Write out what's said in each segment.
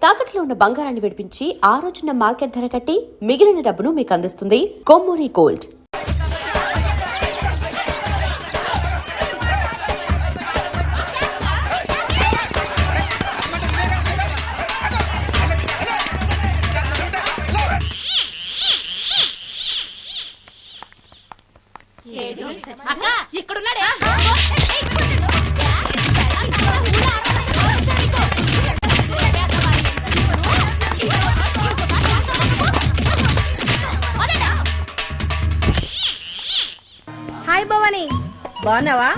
తాకట్లో ఉన్న బంగారాన్ని విడిపించి ఆ రోజున మార్కెట్ ధర కట్టి మిగిలిన డబ్బును మీకు అందిస్తుంది కొమ్మూరి గోల్డ్. హాయ్ భవాని, బాగున్నావా?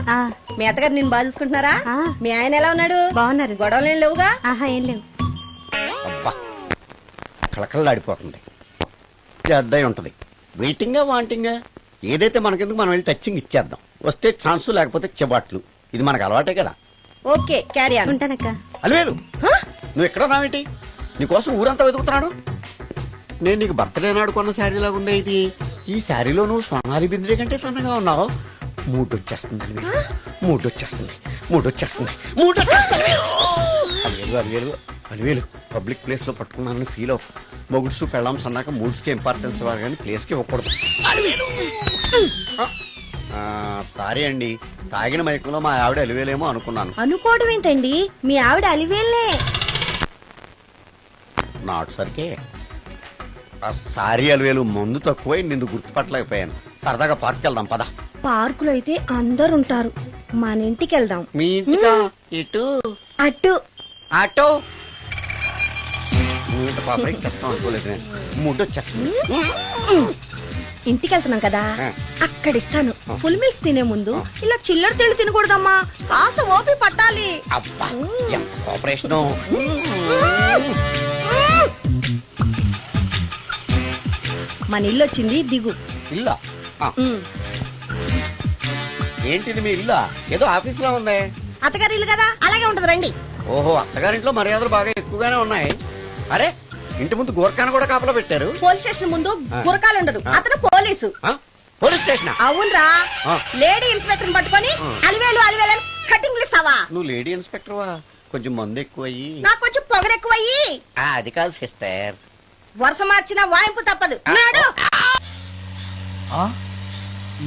మీ అత్తగారు నేను బాగా చూసుకుంటున్నారా? మీ ఆయన ఎలా ఉన్నాడు? బాగున్నారు. గొడవలు ఏం లేవుగా? ఏం లేవు. అబ్బా కళకళలాడిపోతుంది. అద్దయి ఉంటది. వెయిటింగా వాంటింగా ఏదైతే మనకెందుకు మనం వెళ్ళి టచ్చింగ్ ఇచ్చేద్దాం. వస్తే ఛాన్సు లేకపోతే చెబాట్లు. ఇది మనకు అలవాటే కదా. Okay, carry on. ఉంటానక్క. అలివేలు, నువ్వు ఎక్కడ రావేంటి? నీకోసం ఊరంతా వెతుకుతున్నాడు. నేను నీకు బర్త్డే నాడు కొన్న శారీ లాగా ఉంది ఇది. ఈ శారీలో నువ్వు సోనాలి బింద్రే కంటే సన్నగా ఉన్నావు. మూడొచ్చేస్తుంది అలివేలు, మూడొచ్చేస్తుంది, మూడొచ్చేస్తుంది, మూడొచ్చేస్తుంది. అలివేలు అలివేలు అలివేలు పబ్లిక్ ప్లేస్ లో పట్టుకున్నానని ఫీల్ అవ్వ. మొగుడ్సు పెళ్ళాం సన్నాక మూడ్స్ కి ఇంపార్టెన్స్ ఇవ్వాలి కానీ ప్లేస్ కి ఇవ్వకూడదు. సారీ అండి, తాగిన మైకంలో మా ఆవిడ అలివేలేమో అనుకున్నాను. అనుకోవడం ఏంటండి, మీ ఆవిడ అలివేలే. నాట్ సరికే. సారీ అలివేలు, మందు తక్కువై నిన్ను గుర్తుపట్టలేకపోయాను. సరదాగా పార్క్ వెళ్దాం పద. పార్కులో అయితే అందరు ఉంటారు, మన ఇంటికి వెళ్దాం. మీ ఇంటికా? ఇటు అటు ఆటో పాపరేట్ చేస్తాం అనుకోలేదు నేను. మూడు వచ్చేస్తుంది. ఇంటికి వెళ్తున్నాం కదా, అక్కడ ఇస్తాను. ఫుల్ మీల్స్ తినే ముందు ఇలా చిల్లర తిళ్ళు తినకూడదమ్మా, కాస్త ఓపి పట్టాలి. అబ్బా ఎంత కోఆపరేషన్. మన ఇల్లు వచ్చింది, దిగు. ఇల్లా? ఏంటిది మీ ఇల్లా? ఏదో ఆఫీస్ లో ఉంది. అత్తగారి ఇల్లు కదా, అలాగే ఉంటది, రండి. ఓహో, అత్తగారింట్లో మర్యాదలు బాగా ఎక్కువగానే ఉన్నాయి. అరే, ఇంటి ముందు గోర్ఖాను కూడా కాపలా పెట్టారు. పోలీస్ స్టేషన్ ముందు గురకాలు ఉండరు, అతను పోలీసు. Police station? అవునరా. లేడీ ఇన్స్పెక్టర్ పట్టుకొని అలివేలు అలివేలు కటింగ్ ఇస్తావా? నువ్వు లేడీ ఇన్స్పెక్టర్ వా? కొంచెం మందు ఎక్కువయ్యి. నాకు కొంచెం పొగరెక్కువయ్యి. అది కాదు సిస్టర్, వరుస మార్చిన వాయింపు తప్పదు. నాడు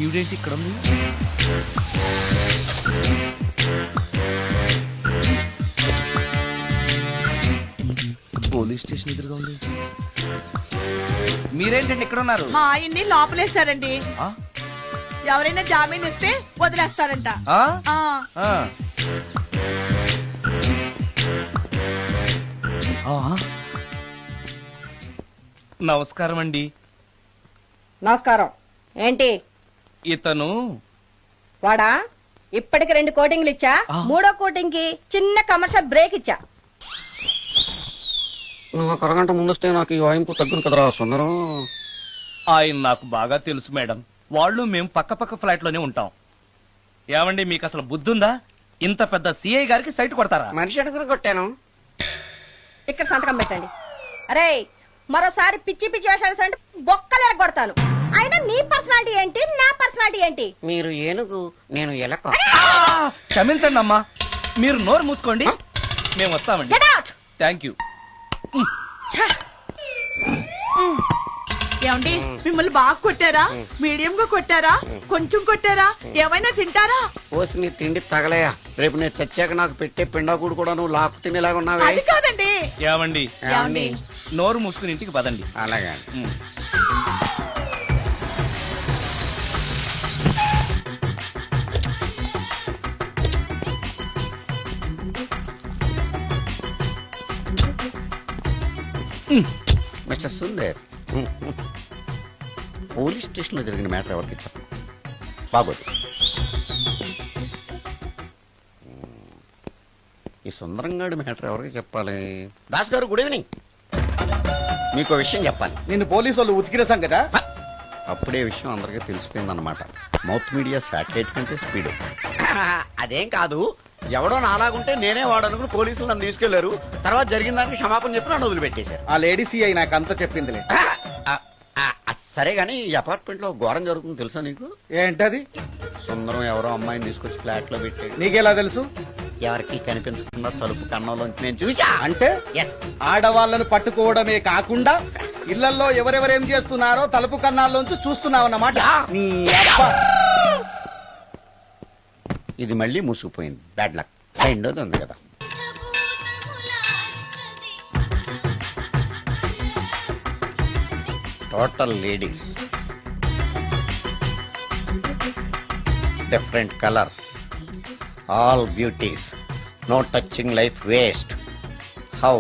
ఈవిడేంటి ఇక్కడ ఉంది? పోలీస్ స్టేషన్ ఎదురుగా ఉంది. మీరేంటండి ఇక్కడ ఉన్నారు? మా ఆయన్ని లోపలేస్తారండి. ఎవరైనా జామీన్ ఇస్తే వదిలేస్తారంట. నమస్కారం అండి. నమస్కారం. ఏంటి ఇతను? వాడా, ఇప్పటికి 2 కోటింగ్లు ఇచ్చా, 3వ కోటింగ్ కి చిన్న కమర్షియల్ బ్రేక్ ఇచ్చా. నువ్వు ఒక అరగంట ముందొస్తే నాకు ఈ వాయింపు తగ్గును కదరా సుందరం. ఆయన నాకు బాగా తెలుసు మేడం. వాళ్ళు మేము పక్క పక్క ఫ్లాట్ లోనే ఉంటాం. ఏమండి, మీకు అసలు బుద్ధుందా? ఇంత పెద్ద సిఐ గారికి సైట్ కొడతారా? మనిషి అడుగురు కొట్టాను. ఇక్కడ సంతకం పెట్టండి. అరే, మరోసారి పిచ్చి పిచ్చి వేషాలు అంటే బొక్కలు ఎరగొడతాను. అయినా నీ పర్సనాలిటీ ఏంటి, నా పర్సనాలిటీ ఏంటి? మీరు ఏనుగు, నేను ఎలక. క్షమించండి అమ్మా, మీరు నోరు మూసుకోండి, మేము వస్తామండి. Thank you. ఏమండి, మిమ్మల్ని బాగా కొట్టారా, మీడియం గా కొట్టారా, కొంచెం కొట్టారా, ఏమైనా తింటారా? పోసి నీ తిండి తగలయా. రేపు నేను చచ్చాక నాకు పెట్టే పిండాకుడు కూడా నువ్వు లాక్కు తినేలాగా ఉన్నావే. అది కాదండి. ఏమండి, నోరు మూసుకుని ఇంటికి పదండి. అలాగే. మిస్టర్ సుందర్, పోలీస్ స్టేషన్ లో జరిగిన మ్యాటర్ ఎవరికి చెప్పండి. బాగోదు. ఈ సుందరంగాడి మ్యాటర్ ఎవరికి చెప్పాలి? దాస్ గారు, గుడ్ ఈవినింగ్. మీకు విషయం చెప్పాలి. నిన్ను పోలీసు వాళ్ళు ఉతికిన కదా? అప్పుడే విషయం అందరికీ తెలిసిపోయిందన్నమాట. మౌత్ మీడియా శాటిలైట్ కంటే స్పీడ్. అదేం కాదు, ఎవడో నాలాగుంటే నేనే వాడనుకుని పోలీసులు నన్ను తీసుకెళ్లారు. తర్వాత జరిగిన దానికి క్షమాపణ చెప్పి నన్ను వదిలిపెట్టేశారు. ఆ లేడీ సిఐ నాకు అంతా చెప్పిందిలే. సరే గానీ ఈ అపార్ట్మెంట్ లో ఘోరం జరుగుతుంది తెలుసా నీకు? ఏంటది? సుందరం ఎవరో అమ్మాయిని తీసుకొచ్చి ఫ్లాట్ లో పెట్టాడు. నీకెలా తెలుసు? ఎవరికి కనిపించకుండా తలుపు కన్నంలోంచి నేను చూసా. అంటే ఎస్, ఆడవాళ్ళను పట్టుకోవడమే కాకుండా ఇళ్లలో ఎవరెవరేం చేస్తున్నారో తలుపు కన్నాల్లోంచి చూస్తున్నావన్నమాట. నీ అబ్బా. ఇది మళ్ళీ మూసుకుపోయింది. Bad luck. రెండోది ఉంది కదా. Total ladies, different colours, all beauties, no touching life waste. How,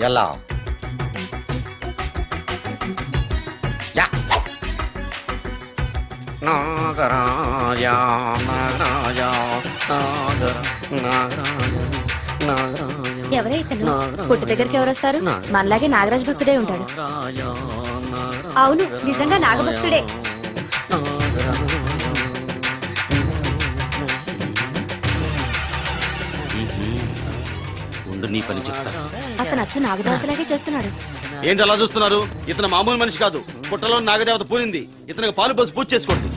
ఎలా? యా. నాగరాజ నాగరాజ నాగరాజ నాగరాజ. ఎవరైతను పుట్టు దగ్గరికి ఎవరు వస్తారు? మనలాగే నాగరాజ్ భక్తుడే ఉంటాడు. అవును, నిజంగా నాగభక్తుడే. ఉండు, నీ పని చెప్తా. అతను అచ్చు నాగదేవతలాగే చేస్తున్నాడు. ఏంటి అలా చూస్తున్నారు? ఇతను మామూలు మనిషి కాదు. పుట్టలో నాగదేవత పూరింది. ఇతనికి పాలు పోసి పూజ చేసుకోండి.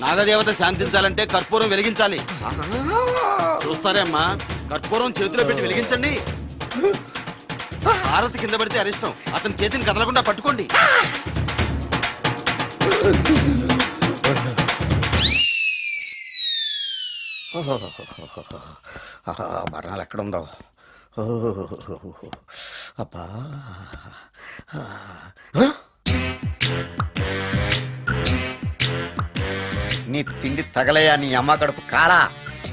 నాగదేవత శాంతించాలంటే కర్పూరం వెలిగించాలి. చూస్తారే అమ్మా, కర్పూరం చేతిలో పెట్టి వెలిగించండి. హారతి కింద పడితే అరిష్టం. అతని చేతిని కదలకుండా పట్టుకోండి. మరణాలు ఎక్కడుందో. అబ్బా, నీ తిండి తగలయా నీ అమ్మ కడుపు కాలా.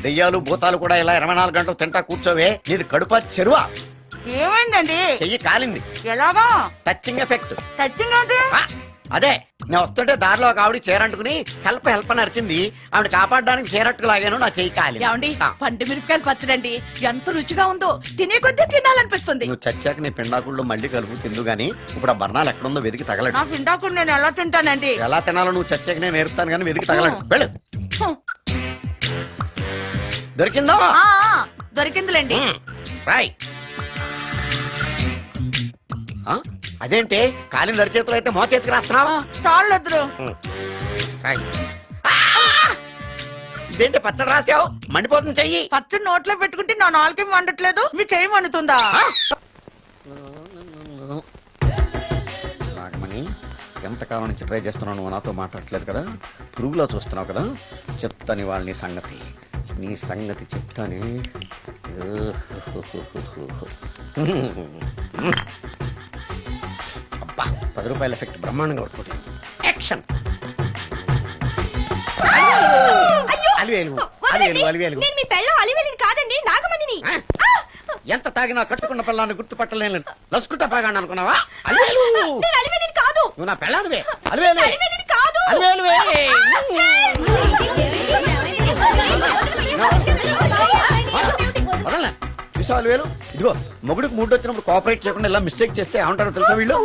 దెయ్యాలు భూతాలు కూడా ఇలా 24 గంటలు తింటా కూర్చోవే. నీది కడుపా చెరువా? ఏమైందండి? చెయ్యి కాలింది. ఎలాగా? Touching effect. టచింగ్ అంటే? అదే, నేను వస్తుంటే దారిలో ఒక ఆవిడ చీరంటుకుని హెల్ప్ హెల్ప్ అని అరిచింది. ఆవిడ కాపాడడానికి చీరట్టుకు లాగాను, నా చెయ్యి కాలి. ఏమండి, పండు మిరపకాయలు పచ్చడండి ఎంత రుచిగా ఉందో. తినే కొద్దీ తినాలనిపిస్తుంది. నువ్వు చచ్చాక నీ పిండాకుళ్ళు మళ్ళీ కలుపు తిందు గానీ ఇప్పుడు ఆ బర్ణాలు ఎక్కడుందో వెతికి తగలడు. నా పిండాకుడు నేను ఎలా తింటానండి? ఎలా తినాలో నువ్వు చచ్చాక నేను నేర్పుతాను కానీ వెతికి తగలడు. వెళ్ళు. దొరికిందో? దొరికిందిలేండి. రాయ్. అదేంటి కాలిన దరిచేతులు అయితే మో చేతికి రాస్తున్నావు? చాలు. ఇదేంటి పచ్చడి రాసావు? మండిపోతుంది చెయ్యి. పచ్చడి నోట్లో పెట్టుకుంటే నా నాలుగేం వండట్లేదు, మీ చెయ్యి వండుతుందా? నాగమణి, ఎంతకాలం నుంచి ట్రై చేస్తున్నావు, నువ్వు నాతో మాట్లాడట్లేదు కదా, పురుగులో చూస్తున్నావు కదా. చెప్తాను ఇవాళ నీ సంగతి చెప్తానే. అబ్బా, 10 రూపాయల ఎఫెక్ట్ బ్రహ్మాండంగా పడుకుంటుంది. యాక్షన్. ఎంత తాగినా కట్టుకున్న పిల్లాన్ని గుర్తుపట్టలేను. లసుకుంటా పాగాను అనుకున్నావా? అలివేలు కాదు, నువ్వు నా పిల్లానివే. అలివేలు కాదు. వదలనా చూసా అలివేలు? ఇదిగో, మొగుడికి మూడు వచ్చినప్పుడు కోఆపరేట్ చేయకుండా ఇలా మిస్టేక్ చేస్తే ఏమంటారో తెలుసా వీళ్ళు?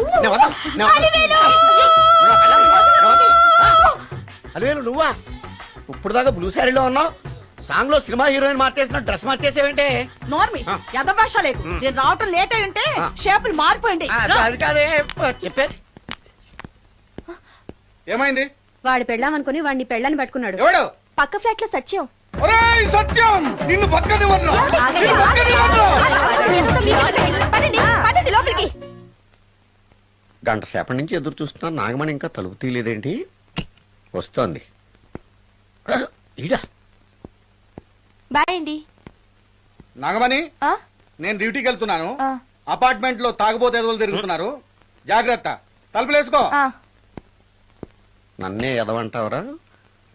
అలివేలు నువ్వా? ఇప్పుడు దాకా బ్లూ శారీలో ఉన్నావు, సాంగ్ లో సినిమా హీరోయిన్ మార్చేసిన డ్రెస్ మార్చేసేవంటే? నోర్మి, యథభాష లేదు. నేను రావటం లేట్ అయి ఉంటే షేపులు మారిపోయింది. అది కాదే చెప్పేది. ఏమైంది? వాడు పెళ్ళామనుకుని వాడిని పెళ్ళని పట్టుకున్నాడు. ఎవడు? పక్క ఫ్లాట్ లో సత్యం. ఒరేయ్ సత్యం, నిన్ను బతకనివ్వను. లోపలికి. గంట సేపటి నుంచి ఎదురు చూస్తున్నా, నాగమణి ఇంకా తలుపు తీయలేదేంటి? వస్తోంది. ఈడా బాయ్ అండి. నాగమణి, నేను డ్యూటీకి వెళ్తున్నాను. అపార్ట్మెంట్ లో తాగుబోతు ఎదవలు తిరుగుతున్నారు, జాగ్రత్త. తలుపులేసుకో. నన్నే ఎదవంటావరా?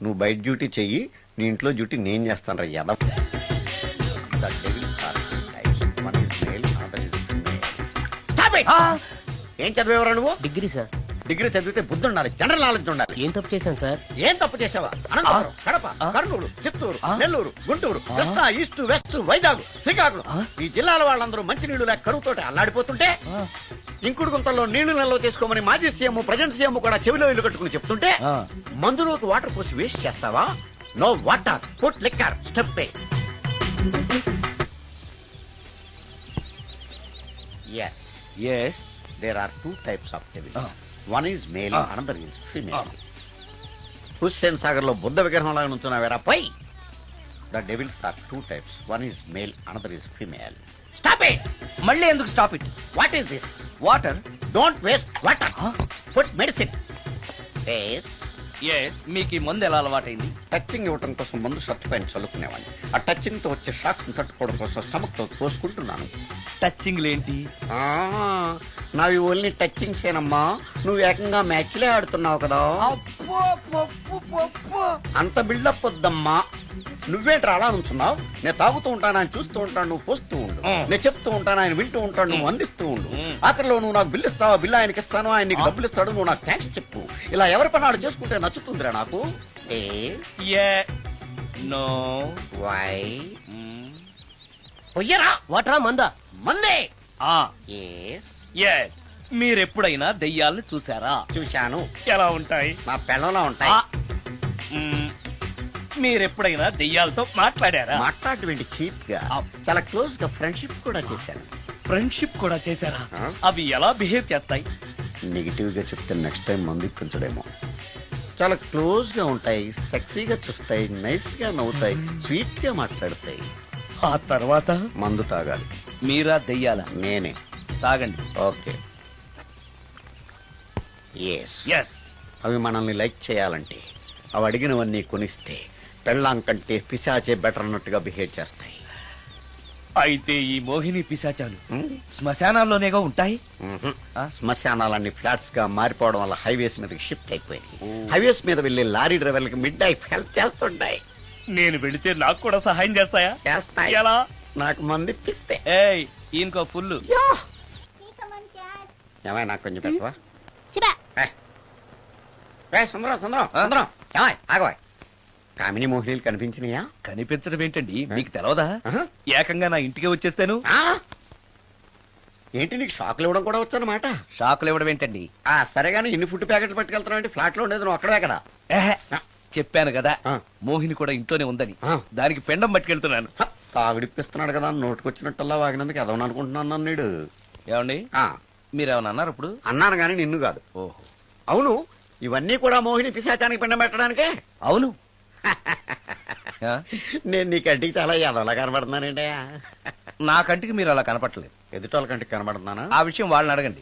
నువ్వు బయట డ్యూటీ చెయ్యి, నీ ఇంట్లో డ్యూటీ నేను చేస్తాను రా ఎదవ. ఏం చదివేవరా నువ్వు? Degree sir. డిగ్రీ చదివితే బుద్ధి ఉండాలి, జనరల్ నాలెడ్జ్ ఉండాలి. ఏం తప్పు చేశాను సార్? ఏం తప్పు చేసావా? అనంతపురం, కడప, కర్నూలు, చిత్తూరు, నెల్లూరు, గుంటూరు, కృష్ణా, ఈస్ట్, వెస్ట్, వైజాగ్, శ్రీకాకుళం, ఈ జిల్లాల వాళ్ళందరూ మంచినీళ్లు లేక కరువుతోటి అల్లాడిపోతుంటే ఇంకుడు గుంతల్లో నీళ్లు నిల్వ చేసుకోమని మాజీ సీఎం, ప్రజెంట్ సీఎం కూడా చెవిలో ఇల్లు కట్టుకుని చెప్తుంటే మందులోకి వాటర్ పోసి వేస్ట్ చేస్తావా? No water, put liquor, step. Yes. Yes. There are two types of devils. One is male, another is female. Hussain Sagar లో బుద్ధ విగ్రహం లాగా నుంచున్నావేరా పై. The devils are 2 types. One is male, another is female. Stop it! మళ్ళీ ఎందుకు stop it? What is this? Water. Don't waste water. Put medicine. Yes. మీకు ఈ మందు ఎలా అలవాటైంది? టచింగ్ ఇవ్వటం కోసం ముందు షర్ట్ పైన చల్లుకునేవాడిని. ఆ టచింగ్ తో వచ్చే షాక్స్ తట్టుకోవడం కోసం స్టమక్ తో పోసుకుంటున్నాను. టచింగ్ లేంటి? నావి ఓన్లీ టచింగ్స్ ఏనమ్మా. నువ్వు ఏకంగా మ్యాచ్లే ఆడుతున్నావు కదా. అంత బిల్డప్ వద్దమ్మా. నువ్వేంట్రా అలా నుంచున్నావు? నేను తాగుతూ ఉంటాను, ఆయన చూస్తూ ఉంటాను, నువ్వు పోస్తూ ఉండు. నేను చెప్తూ ఉంటాను, ఆయన వింటూ ఉంటాడు, నువ్వు అందిస్తూ ఉండు. ఆఖరిలో నువ్వు నాకు బిల్లు ఇస్తావా, బిల్లు ఆయనకి ఇస్తాను, ఆయన నీకు డబ్బులు ఇస్తాడు, నువ్వు నాకు థ్యాంక్స్ చెప్పు. ఇలా ఎవరి పని ఆడు చేసుకుంటే నచ్చుతుందిరా నాకు. నో. వై? పొయ్యరా. వాటరా మందా? మందే. ఎస్. మీరెప్పుడైనా దెయ్యాలను చూసారా? చూశాను. ఎలా ఉంటాయి? నా పిల్లలా ఉంటాయి. మీరెప్పుడైనా దెయ్యాలతో మాట్లాడారా? మాట్లాడేటువంటి చీప్ గా చాలా క్లోజ్ గా ఫ్రెండ్షిప్ కూడా చేశాను. ఫ్రెండ్షిప్ కూడా చేశారా? ఆ? అవి ఎలా బిహేవ్ చేస్తాయి? నెగిటివ్ గా చెప్తే నెక్స్ట్ టైం మందు ఇప్పించడేమో. చాలా క్లోజ్ గా ఉంటాయి, సెక్సీగా చూస్తాయి, నైస్ గా నవ్వుతాయి, స్వీట్ గా మాట్లాడతాయి. ఆ తర్వాత మందు తాగాలి. మీరా దెయ్యాల? నేనే. తాగండి. ఓకే. ఎస్. ఎస్. అవి మనల్ని లైక్ చేయాలంటే అవి అడిగినవన్నీ కొనిస్తే పెళ్ళాం కంటే పిశాచే బెటర్ అన్నట్టుగా బిహేవ్ చేస్తాయి. అయితే ఈ మోహిని పిశాచాలు శ్మశానాల్లోనేగా ఉంటాయి? శ్మశానాలన్నీ ఫ్లాట్స్ గా మారిపోవడం వల్ల హైవేస్ మీదకి షిఫ్ట్ అయిపోయింది. హైవేస్ మీద వెళ్లే లారీ డ్రైవర్లకి మిడ్ నైట్ హెల్ప్ చేస్తుంటాయి. నేను వెళితే నాకు కూడా సహాయం చేస్తాయా? చేస్తాయి. ఎలా? నాకు మంది ఇప్పిస్తే. ఏయ్, ఈయనకో ఫుల్. ఏమై నాకు కొంచెం పెట్టవా? సుందరం సుందరం సుందరం ఏమై ఆగవా. కామిని మోహినీలు కనిపించినాయా? కనిపించడం ఏంటండి, మీకు తెలవదా? ఏకంగా నా ఇంటికి వచ్చేస్తాను. ఏంటి నీకు షాకులు ఇవ్వడం కూడా వచ్చానమాట? షాకులు ఇవ్వడం ఏంటండి? సరేగాని ఇన్ని ఫుడ్ ప్యాకెట్లు పట్టుకెళ్తున్నావు అంటే ఫ్లాట్ లో ఉండేది నువ్వు అక్కడే కదా. చెప్పాను కదా ఆ. మోహిని కూడా ఇంట్లోనే ఉందని. ఆ. దానికి పెండం పట్టుకెళ్తున్నాను. తాగుడిప్పిస్తున్నాడు కదా నోటుకొచ్చినట్టల్లా వాగినందుకు ఎదవని అనుకుంటున్నాను నీడు. ఏమండి, మీరేమన్నా అన్నారు ఇప్పుడు? అన్నాను గాని నిన్ను కాదు. ఓహో, అవును, ఇవన్నీ కూడా మోహిని పిశాచానికి పిండం పెట్టడానికే. అవును. ఆ? నేను నీ కంటికి చాలా ఎదవలా కనబడుతున్నానండి. నా కంటికి మీరు అలా కనపట్లేదు. ఎదుటోళ్ళ కంటికి కనబడుతున్నానా? ఆ విషయం వాళ్ళని అడగండి.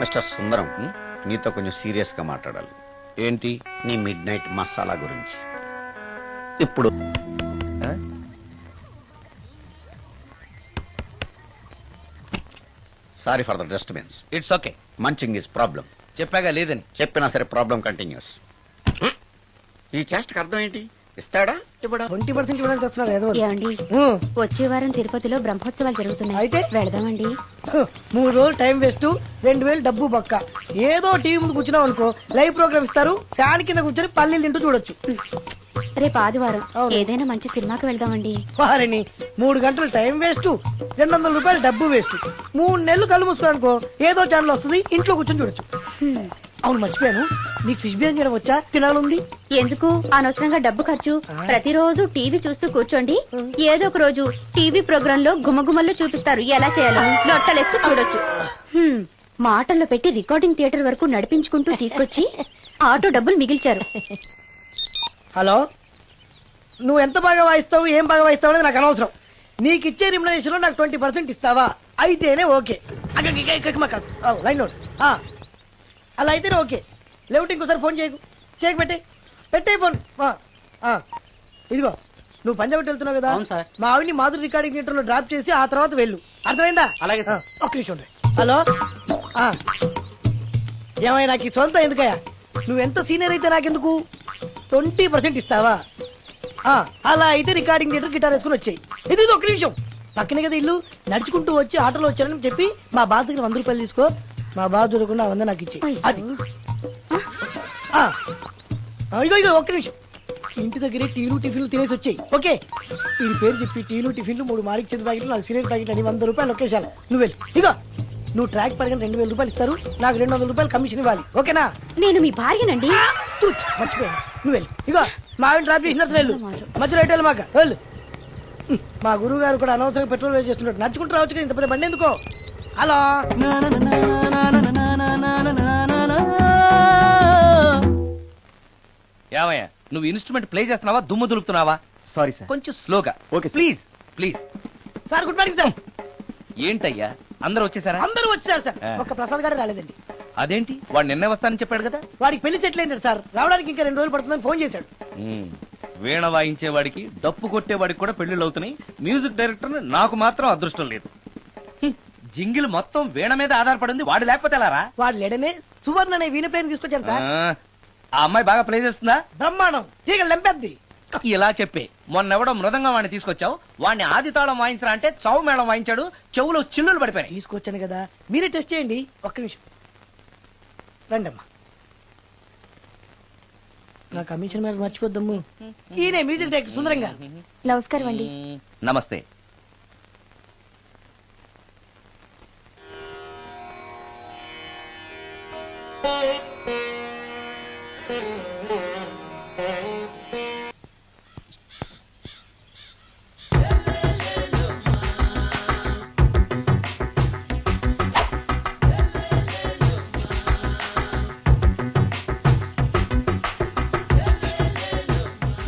మిస్టర్ సుందరం, నీతో కొంచెం సీరియస్ గా మాట్లాడాలి. ఏంటి? నీ మిడ్ నైట్ మసాలా గురించి. ఇప్పుడు ఆ? Sorry for the disturbance. It's okay. Munching is problem. చెప్పాగా లేదని. చెప్పినా సరే ప్రాబ్లం కంటిన్యూస్. ఈ చేష్టకి అర్థం ఏంటి? ఇస్తాడా ఇవ్వడా? 20% ఇవ్వడానికి వస్తున్నారు ఏదో. ఏమండి, వచ్చే వారం తిరుపతిలో బ్రహ్మోత్సవాలు జరుగుతున్నాయి. అయితే? వెళదామండి. 3 రోజులు టైం వేస్ట్, 2000 డబ్బు బొక్క. ఏదో టీవీ ముందు కూర్చున్నాం అనుకో, లైవ్ ప్రోగ్రామ్ ఇస్తారు, ఫ్యాన్ కింద కూర్చొని పల్లీలు తింటూ చూడొచ్చు. రేపు ఆదివారం అవును. ఏదైనా మంచి సినిమాకి వెళ్దామండి. వారిని 3 గంటలు టైం వేస్ట్, 200 రూపాయలు డబ్బు వేస్ట్. 3 నెలలు కళ్ళు మూసుకోనుకో, ఏదో ఛానల్ వస్తుంది, ఇంట్లో కూర్చొని చూడొచ్చు. అవును, మర్చిపోయాను, నీకు ఫిష్ బిర్యానీ చేయడం వచ్చా? తినాలుంది. ఎందుకు అనవసరంగా డబ్బు ఖర్చు? ప్రతిరోజు టీవీ చూస్తూ కూర్చోండి, ఏదో ఒక రోజు టీవీ ప్రోగ్రామ్ లో గుమ్మగుమ్మల్లో చూపిస్తారు ఎలా చేయాలో. లొట్టలేస్తూ చూడొచ్చు. మాటల్లో పెట్టి రికార్డింగ్ థియేటర్ వరకు నడిపించుకుంటూ తీసుకొచ్చి ఆటో డబ్బులు మిగిల్చారు. హలో, నువ్వు ఎంత బాగా వాయిస్తావు, ఏం బాగా వాయిస్తావు అనేది నాకు అనవసరం. నీకు ఇచ్చే రిమ్యునరేషన్ లో నాకు 20% ఇస్తావా? అయితేనే ఓకే. Line note. అలా అయితేనే ఓకే. లేవుటి ఇంకోసారి ఫోన్ చేయకు పెట్టే ఫోన్. ఇదిగో, నువ్వు పంజాబ్ వెళ్తున్నావు కదా, మా ఆవిడ్ని మాధురి రికార్డింగ్ థియేటర్ లో డ్రాప్ చేసి ఆ తర్వాత వెళ్ళు. అర్థమైందా? అలాగే. ఒక్క నిమిషం ఉండు. హలో, ఏమైనా నాకు ఈ సొంత ఎందుకయ్యా? నువ్వెంత సీనియర్ అయితే నాకెందుకు? 20% ఇస్తావా? అలా అయితే రికార్డింగ్ థియేటర్ గిటార్ వేసుకుని వచ్చాయి. ఇది ఒక్క నిమిషం, పక్కనే కదా ఇల్లు, నడుచుకుంటూ వచ్చి ఆటోలో వచ్చానని చెప్పి మా బాధ దగ్గర 100 రూపాయలు తీసుకో. మా బాధ దొరకకుండా 100 నాకు ఇచ్చి. అది ఇగో ఒక్క నిమిషం, ఇంటి దగ్గరే టీలు టిఫిన్లు తినేసి వచ్చాయి. ఓకే, వీడి పేరు చెప్పి టీలు టిఫిన్లు 3 మారికి చెంది ప్యాకెట్లు, 4 సిగరెట్ ప్యాకెట్లు అని 100 రూపాయలు ఒకేసారి. నువ్వు వెళ్ళి ఇగో, నువ్వు ట్రాక్ పడగానే 2000 రూపాయలు ఇస్తారు, నాకు 200 రూపాయలు కమిషన్ ఇవ్వాలి. ఓకేనా? నేను మీ భార్యనండి. మర్చిపోయాను, నువ్వు వెళ్ళి ఇగో, మా ఆవిడ డ్రాప్ చేసిన వెళ్ళు, మధ్యలో ఎటు మాకు వెళ్ళు. మా గురువు గారు కూడా అనవసరంగా పెట్రోల్ వేస్ట్ చేస్తున్నాడు, నడుచుకుంటూ రావచ్చు కదా, ఇంత పెద్ద బండి ఎందుకో. హలో, ఏమయ్యా నువ్వు ఇన్స్ట్రుమెంట్ ప్లే చేస్తున్నావా దుమ్ము దులుపుతున్నావా? Sorry sir. కొంచెం స్లోగా. Okay sir. Please please. Sir good morning sir. ఏంటయ్యా అందరూ వచ్చేసారా? అందరూ వచ్చారు సార్, ఆ. ఒక్క ప్రసాద్ గారు రాలేదండి. అదేంటి వాడు నిన్నే వస్తానని చెప్పాడు కదా. వాడికి పెళ్లి సెటిల్ అయింది సార్, రావడానికి ఇంకా 2 రోజులు పడుతుందని ఫోన్ చేశాడు. వీణ వాయించేవాడికి డప్పు కొట్టేవాడికి కూడా పెళ్లిళ్ళు అవుతున్నాయి. మ్యూజిక్ డైరెక్టర్ నాకు మాత్రం అదృష్టం లేదు. జింగిల్ మొత్తం వీణ మీద ఆధారపడింది, వాడు లేకపోతే ఎలారా? వాడు లేడనే సువర్ణ అనే వీణ ప్లేని తీసుకొచ్చాను సార్. ఆ అమ్మాయి బాగా ప్లే చేస్తుందా? బ్రహ్మాండం, తీగ లెంపెద్ది. ఇలా చెప్పే మొన్నెవడో మృదంగం వాడిని తీసుకొచ్చావు, వాడిని ఆది తాళం వాయించరా అంటే చౌ మేళం వాయించాడు, చెవులో చిల్లులు పడిపోయాయి. తీసుకొచ్చాను కదా, మీరే టెస్ట్ చేయండి. ఒక్క నిమిషం రండమ్మా. నా కమిషన్ మీద మర్చిపోద్దమ్ము. ఈయనే మ్యూజిక్ డైరెక్టర్ సుందరం గారు. నమస్కారం అండి. నమస్తే.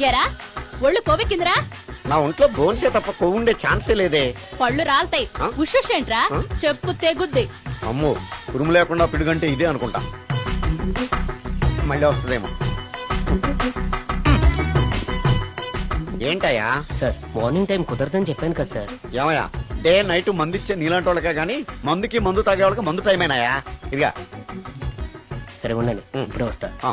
ఎరా ఒళ్ళు కొవ్వెక్కిందిరా? నా ఒంట్లో బోన్సే తప్ప కొవ్వు ఉండే ఛాన్సే లేదే. పళ్ళు రాల్తాయి. ఆ? ఉషేంట్రా? ఆ? చెప్పు తెగుద్ది. అమ్మో, ఉరుము లేకుండా పిడుగంటే ఇదే అనుకుంటా. మళ్ళీ వస్తుందేమో. ఏంటయ్యా? సార్ మార్నింగ్ టైం కుదరదని చెప్పాను కదా సార్. ఏమయ్యా, డే నైట్ మందు ఇచ్చే నీలాంటి వాళ్ళకే గానీ మందుకి మందు తాగే వాళ్ళకి మందు టైమేనాయా? ఇదిగా సరే ఉండండి, ఇప్పుడే వస్తా. ఆ,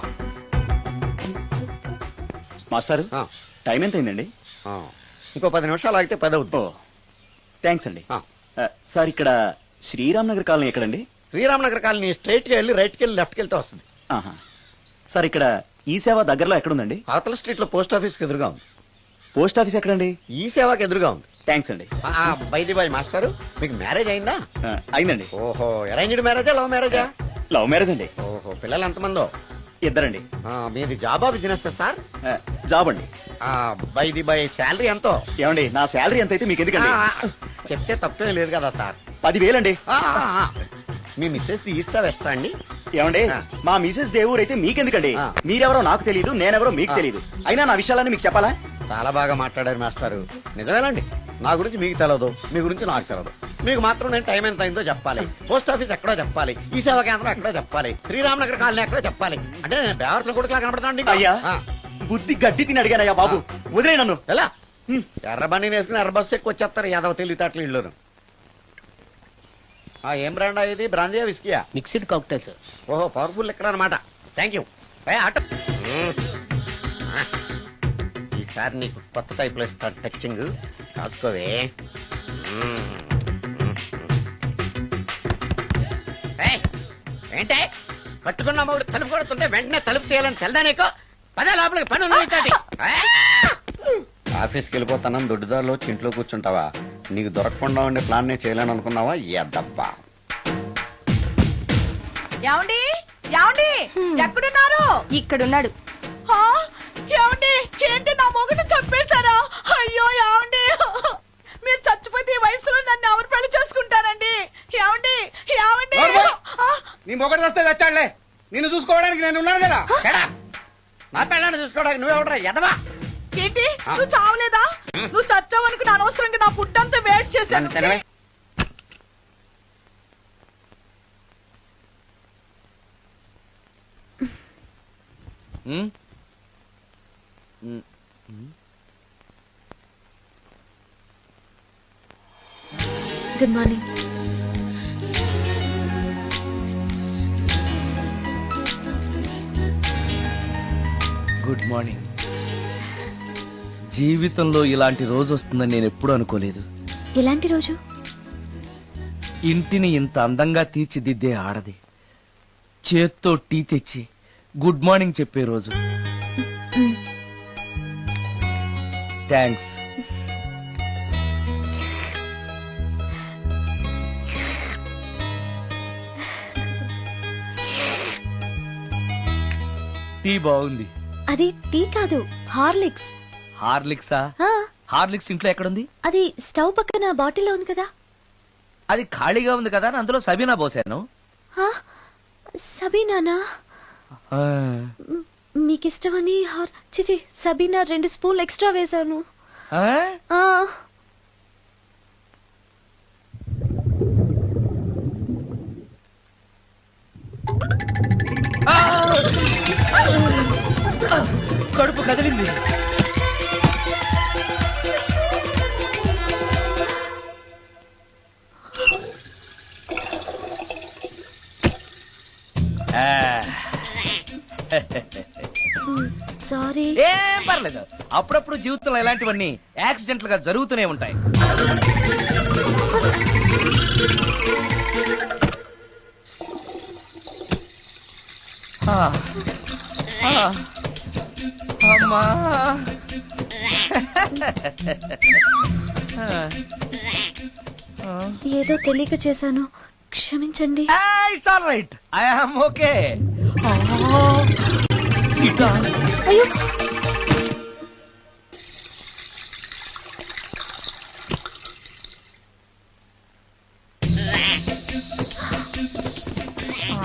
మాస్టర్ ఆ, టైం ఎంత అయిందండి? ఆ. ఇంకో 10 నిమిషాలు ఆగితే 10 అవుతుంది. థ్యాంక్స్ అండి. ఆ. సార్ ఇక్కడ శ్రీరామ్ నగర్ కాలనీ ఎక్కడండి? శ్రీరామనగర్ కాలనీ స్ట్రైట్ గా వెళ్ళి రైట్ కి వెళ్ళి లెఫ్ట్ కి వెళ్తే వస్తుంది. ఆహా. సార్ ఇక్కడ ఈ సేవ దగ్గరలో ఎక్కడుందండి? అవతల స్ట్రీట్ లో పోస్ట్ ఆఫీస్ కి ఎదురుగా ఉంది. పోస్ట్ ఆఫీస్ ఎక్కడండి? ఈ సేవకి ఎదురుగా ఉంది. థ్యాంక్స్ అండి. బైది బాయ్ మాస్టారు, మీకు మ్యారేజ్ అయిందా? అయిందండి. ఓహో, అరేంజ్డ్ మ్యారేజా లవ్ మ్యారేజా? లవ్ మ్యారేజ్ అండి. ఓహో, పిల్లలు ఎంతమందో? ఇద్దరండి. మీది జాబా బిజినెస్ సార్? జాబ్ అండి. బైది బై శాలరీ ఎంతో? ఏమండి నా శాలరీ ఎంత అయితే మీకు ఎందుకండి? చెప్తే తప్పేం లేదు కదా సార్. 10,000 అండి. మీ మిస్సెస్ తీస్తా వేస్తా అండి. ఏమండి ఆ. మా మిసెస్ దేవూర్ అయితే మీకెందుకండి? ఆ. మీరెవరో నాకు తెలియదు, నేనెవరో మీకు ఆ. తెలియదు. అయినా నా విషయాలని మీకు చెప్పాలా? చాలా బాగా మాట్లాడారు మాస్టారు. నిజమేనండి, నా గురించి మీకు తెలదు, మీ గురించి నాకు తెలదు. మీకు మాత్రం నేను టైం ఎంత అయిందో చెప్పాలి, పోస్ట్ ఆఫీస్ ఎక్కడో చెప్పాలి, ఈ సేవా కేంద్రం ఎక్కడో చెప్పాలి, శ్రీరామనగర్ కాలనీ ఎక్కడో చెప్పాలి. అంటే నేను బేవర్సల కొడుకులా కనపడతాను. అయ్యా బుద్ధి గడ్డి తిని అడిగానయ్యా బాబు, వదిలే నన్ను. ఎలా ఎర్ర బండి వేసుకుని ఎర్ర బస్సు ఎక్కువ వచ్చేస్తారు యాదవ తెలివితేటలు ఇల్లు. ఏం బ్రాండా ఇది? బ్రాంజియా విస్కియా? Mixed cocktail sir. ఓహో, పవర్ఫుల్ ఎక్కడ అనమాట. Thank you. ఆటో ఈసారి నీకు కొత్త టైప్ లో ఇస్తాను టచ్చింగ్, కాసుకోవే. ఏంటే కట్టుకున్న మూడు తలుపు కొడుతుంటే వెంటనే తలుపు తీయాలని తెల్దా నీకు? పదే లోపలికి పని ఉంది. ఆఫీస్కి వెళ్ళిపోతానని దొడ్డుదారిలో ఇంట్లో కూర్చుంటావా? నీకు దొరకకుండా ఉండే ప్లాన్ నేను చేయలేను అనుకున్నావా? ఎద్దబ్బా. ఏమండి ఏమండి ఎక్కడున్నారు? ఇక్కడున్నాడు. హా? ఏమండి ఏంటి నా మొగుడు చంపేశారా? అయ్యో ఏమండి, మీరు చచ్చిపోతే ఈ వయసులో నన్ను ఎవరు పెళ్లి చేసుకుంటారండి? ఏమండి ఏమండి? ఆ, నీ మొగడు వస్తే వచ్చాడులే, నిన్ను చూసుకోవడానికి నేను ఉన్నాను కదా. నా పిల్లని చూసుకోవడానికి నువ్వెవడరా ఎదవా? ఏంటి నువ్వు చావలేదా? నువ్వు చచ్చావనుకుని అనవసరంగా నా ఫుడ్ అంతా వేట్ చేశాను. నన్ను తినవే. Good morning. Good morning. జీవితంలో ఇలాంటి రోజు వస్తుందని నేను ఎప్పుడూ అనుకోలేదు. ఎలాంటి రోజు? ఇంటిని ఇంత అందంగా తీర్చిదిద్దే ఆడది చేత్తో టీ తెచ్చి గుడ్ మార్నింగ్ చెప్పే రోజు. థ్యాంక్స్. టీ బాగుంది. అది టీ కాదు, హార్లిక్స్. హార్లిక్సా? హార్లిక్స్ ఇంట్లో ఎక్కడుంది? అది స్టవ్ పక్కన బాటిల్లో ఉంది కదా. అది ఖాళీగా ఉంది కదా అని అందులో సబీనా పోసాను. సబీనానా? మీకు ఇష్టమని చిచి సబీనా 2 స్పూన్లు ఎక్స్ట్రా వేశాను. ఆ? ఆ, కడుపు కదిలింది. సారీ. ఏం పర్లేదు, అప్పుడప్పుడు జీవితంలో ఇలాంటివన్నీ యాక్సిడెంట్లు గా జరుగుతూనే ఉంటాయి. ఆ, ఆ, అమ్మా. ఏదో తెలియక చేశాను, క్షమించండి. It's all right, I am okay. అయ్యో,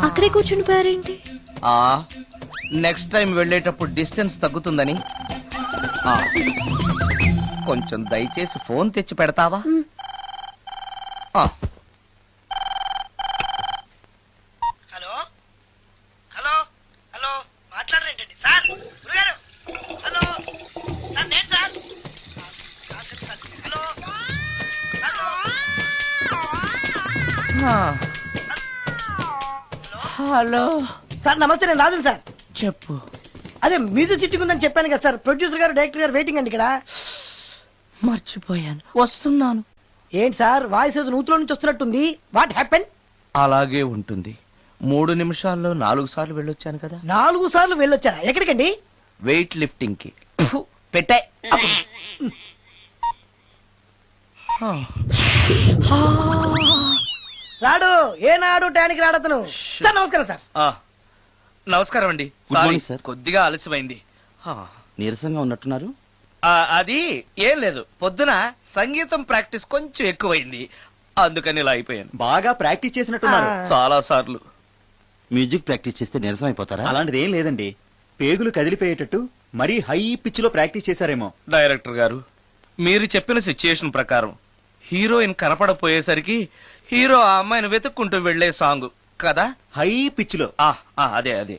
అక్కడే కూర్చుని పోయారేంటి? నెక్స్ట్ టైం వెళ్ళేటప్పుడు డిస్టెన్స్ తగ్గుతుందని. ఆ, కొంచెం దయచేసి ఫోన్ తెచ్చి పెడతావా? ఆ. హలో హలో హలో మాట్లాడరేంటండి సార్? గురుగారు హలో సార్, నేను sir. Hello hello hello sir నమస్తే, నేను రాజుని సార్. చెప్పు. అదే మ్యూజిక్ సిట్టింగ్ ఉందని చెప్పాను కదా సార్. ప్రొడ్యూసర్ గారు డైరెక్టర్ గారు వెయిటింగ్ అండి ఇక్కడ. మర్చిపోయాను, వస్తున్నాను. ఏంటి సార్ వాయిస్ ఏదో నూతులో నుంచి వస్తున్నట్టుంది? What happen? అలాగే ఉంటుంది. 3 నిమిషాల్లో 4 సార్లు వెళ్ళొచ్చాను కదా. 4 సార్లు వెళ్ళొచ్చారా? ఎక్కడికండి? వెయిట్ లిఫ్టింగ్ కి. పెట్టే. రాడు ఏనాడు టానికి రాడతను. సార్ నమస్కారం సార్. నమస్కారం అండి. Good morning, sorry, sir. కొద్దిగా ఆలస్యమైంది. నీరసంగా ఉన్నట్టున్నారు. అది ఏం లేదు, పొద్దున సంగీతం ప్రాక్టీస్ కొంచెం ఎక్కువైంది, అందుకని ఇలా అయిపోయాను. బాగా ప్రాక్టీస్ చేసినట్టున్నారు. చాలా సార్లు. మ్యూజిక్ ప్రాక్టీస్ చేస్తే నీరసం అయిపోతారా? అలాంటిది ఏం లేదండి, పేగులు కదిలిపోయేటట్టు మరీ హై పిచ్ లో ప్రాక్టీస్ చేశారేమో. డైరెక్టర్ గారు, మీరు చెప్పిన సిచ్యుయేషన్ ప్రకారం హీరోయిన్ కనపడపోయేసరికి హీరో ఆ అమ్మాయిని వెతుక్కుంటూ వెళ్లే సాంగ్ కదా. హై పిచ్ లో. అదే అదే.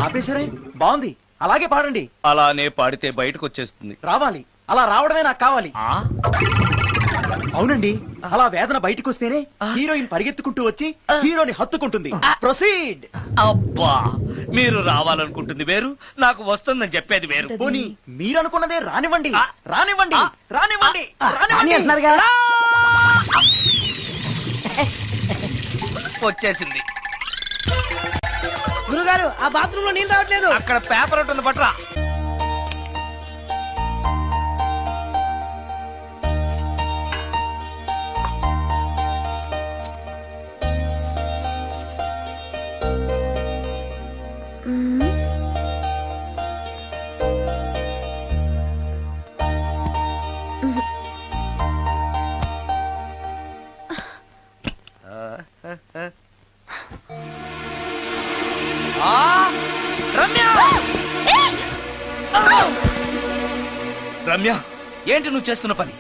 ఆపేశారే, బాగుంది, అలాగే పాడండి. అలానే పాడితే బయటకు వచ్చేస్తుంది. రావాలి, అలా రావడమే నాకు కావాలి. అవునండి, అలా వేదన బయటకు వస్తేనే హీరోయిన్ పరిగెత్తుకుంటూ వచ్చి హీరోని హత్తుకుంటుంది. ప్రొసీడ్. అబ్బా, మీరు రావాలనుకుంటుంది వేరు, నాకు వస్తుందని చెప్పేది వేరు. పోనీ మీరనుకున్నదే రానివ్వండి, రానివ్వండి, రానివ్వండి, రాని రానివ్వండి. అంటున్నారుగా. వచ్చేసింది. గురుగారు ఆ బాత్రూమ్ లో నీళ్ళు రావట్లేదు. అక్కడ పేపర్ ఉంటుంది, పట్రా. రమ్య, రమ్య, ఏంటి నువ్వు చేస్తున్న పని?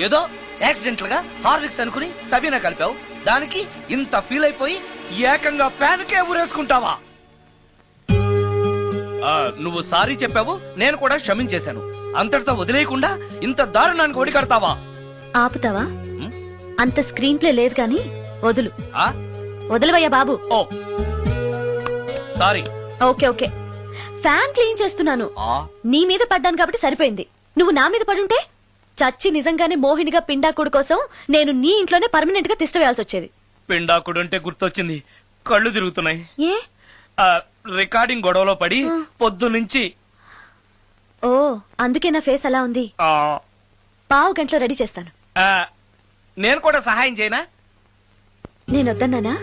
ఏదో యాక్సిడెంటల్ గా హార్లిక్స్ అనుకుని సబీనా కలిపావు, దానికి ఇంత ఫీల్ అయిపోయి ఏకంగా ఫ్యాన్ కే ఊరేసుకుంటావా? నువ్వు సారీ చెప్పావు, నేను కూడా క్షమించేశాను. అంతటితో వదిలేయకుండా ఇంత దారుణానికి ఒడికడతావా? ఆపుతావా? అంత స్క్రీన్ ప్లే లేదు కానీ వదులు. ఆ? వదలవయ్యా బాబు. Oh sorry. Okay okay, fan clean చేస్తున్నాను. నీ మీద పడ్డాను కాబట్టి సరిపోయింది. నువ్వు నా మీద పడుంటే చచ్చి నిజంగానే మోహినిగా పిండాకుడు కోసం నేను నీ ఇంట్లోనే పర్మనెంట్ గా తిష్ట వేయాల్సి వచ్చేది. పిండాకుడు అంటే గుర్తొచ్చింది, కళ్ళు తిరుగుతున్నాయి. ఏ? రికార్డింగ్ గొడవలో పడి పొద్దు నుంచి. ఓ, అందుకే నా ఫేస్ అలా ఉంది. పావు గంటలో రెడీ చేస్తాను. నేను కూడా సహాయం చేయనా? నేను వద్దన్నానా?